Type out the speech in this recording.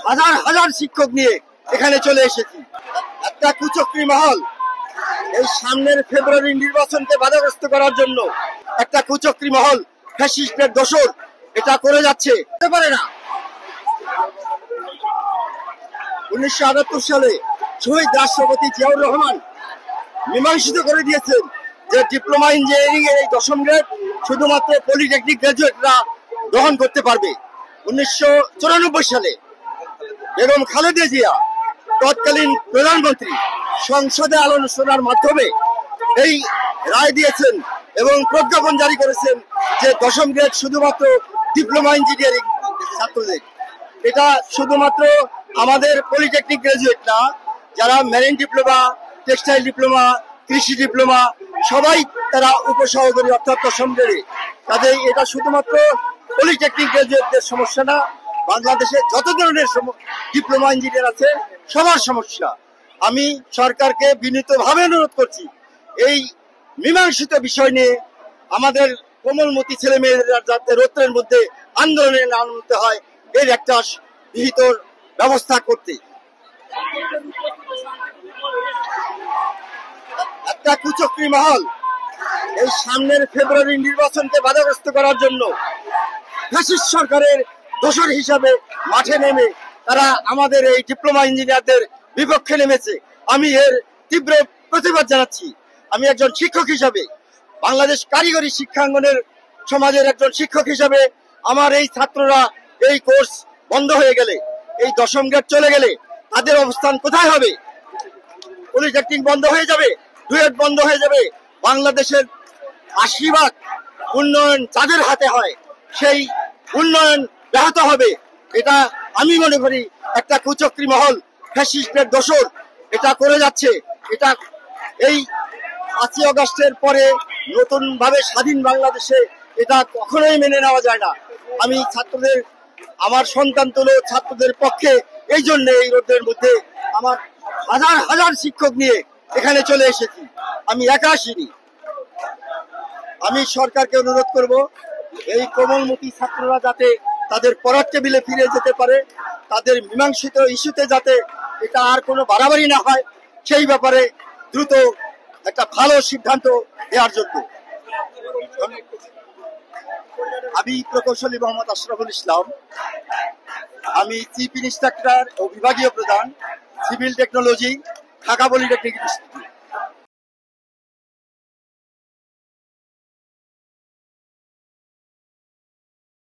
হাজার হাজার শিক্ষক নিয়ে এখানে চলে এসেছি। একটা কুচক্রী মহল এই সামনের ফেব্রুয়ারি নির্বাচনকে বাধাগ্রস্ত করার জন্য একটা কুচক্রী মহল ফ্যাসিস্টের দোসর এটা করে যাচ্ছে। হতে পারে না। 1978 সালে শহীদ রাষ্ট্রপতি জিয়াউর রহমান মীমাংসিত করে দিয়েছেন যে ডিপ্লোমা ইঞ্জিনিয়ারিং এর এই 10ম গ্রেড শুধুমাত্র পলিটেকনিক গ্রাজুয়েটরা গ্রহণ করতে পারবে। 1994 সালে বেগম খালেদা জিয়া তৎকালীন প্রধানমন্ত্রী সংসদে আলোচনার মাধ্যমে এই রায় দিয়েছেন এবং প্রজ্ঞাপন জারি করেছেন যে 10ম গ্রেড শুধুমাত্র ডিপ্লোমা ইঞ্জিনিয়ারিং ছাত্রদের। এটা শুধুমাত্র আমাদের পলিটেকনিক গ্রাজুয়েট না, যারা মেরিন ডিপ্লোমা, টেক্সটাইল ডিপ্লোমা, কৃষি ডিপ্লোমা সবাই তারা উপসহকারী অর্থাৎ 10ম গ্রেডে। কাজে এটা শুধুমাত্র পলিটেকনিক গ্রাজুয়েটদের সমস্যা না, বাংলাদেশে যত ধরনের ডিপ্লোমা ইঞ্জিনিয়ার আছে সবার সমস্যা। আমি সরকারকে বিনীতভাবে অনুরোধ করছি এই মীমাংসিত বিষয় নিয়ে আমাদের কোমলমতি ছেলে মেয়েরা যাতে রৌদ্রের মধ্যে আন্দোলনে নামতে হয় এর একটা বিহিত ব্যবস্থা করতে। একটা কুচক্রী মহল এই সামনের ফেব্রুয়ারি নির্বাচনকে বাধাগ্রস্ত করার জন্য ফ্যাসিস্ট সরকারের দোসর হিসাবে মাঠে নেমে তারা আমাদের এই ডিপ্লোমা ইঞ্জিনিয়ারদের বিপক্ষে নেমেছে। আমি এর তীব্র প্রতিবাদ জানাচ্ছি। আমি একজন শিক্ষক হিসাবে, বাংলাদেশ কারিগরি শিক্ষাঙ্গনের সমাজের একজন শিক্ষক হিসাবে আমার এই ছাত্ররা এই কোর্স বন্ধ হয়ে গেলে, এই 10ম গ্রেড চলে গেলে তাদের অবস্থান কোথায় হবে? পলিটেকনিক বন্ধ হয়ে যাবে, ডুয়েট বন্ধ হয়ে যাবে। বাংলাদেশের 80% উন্নয়ন যাদের হাতে হয় সেই উন্নয়ন ব্যাহত হবে। এটা আমি মনে করি একটা কুচক্রী মহল ফ্যাসিস্টের দোসর এটা করে যাচ্ছে। এটা এই 5ই আগস্টের পরে নতুন ভাবে স্বাধীন বাংলাদেশে এটা কখনোই মেনে নেওয়া যায় না। আমি ছাত্রদের, আমার সন্তান তুলো ছাত্রদের পক্ষে এই জন্য এই রোদের মধ্যে আমার হাজার হাজার শিক্ষক নিয়ে এখানে চলে এসেছি। আমি একা আসিনি। আমি সরকারকে অনুরোধ করব এই কোমলমতি ছাত্ররা যাতে তাদের পড়ার টেবিলে ফিরে যেতে পারে, তাদের মীমাংসিত ইস্যুতে যাতে এটা আর কোনো বাড়াবাড়ি না হয় সেই ব্যাপারে দ্রুত একটা ভালো সিদ্ধান্ত দেওয়ার জন্য। আমি প্রকৌশলী মোহাম্মদ আশরাফুল ইসলাম। আমি চিফ ইন্সট্রাক্টর ও বিভাগীয় প্রধান, civil technology, Dhaka polytechnic institute.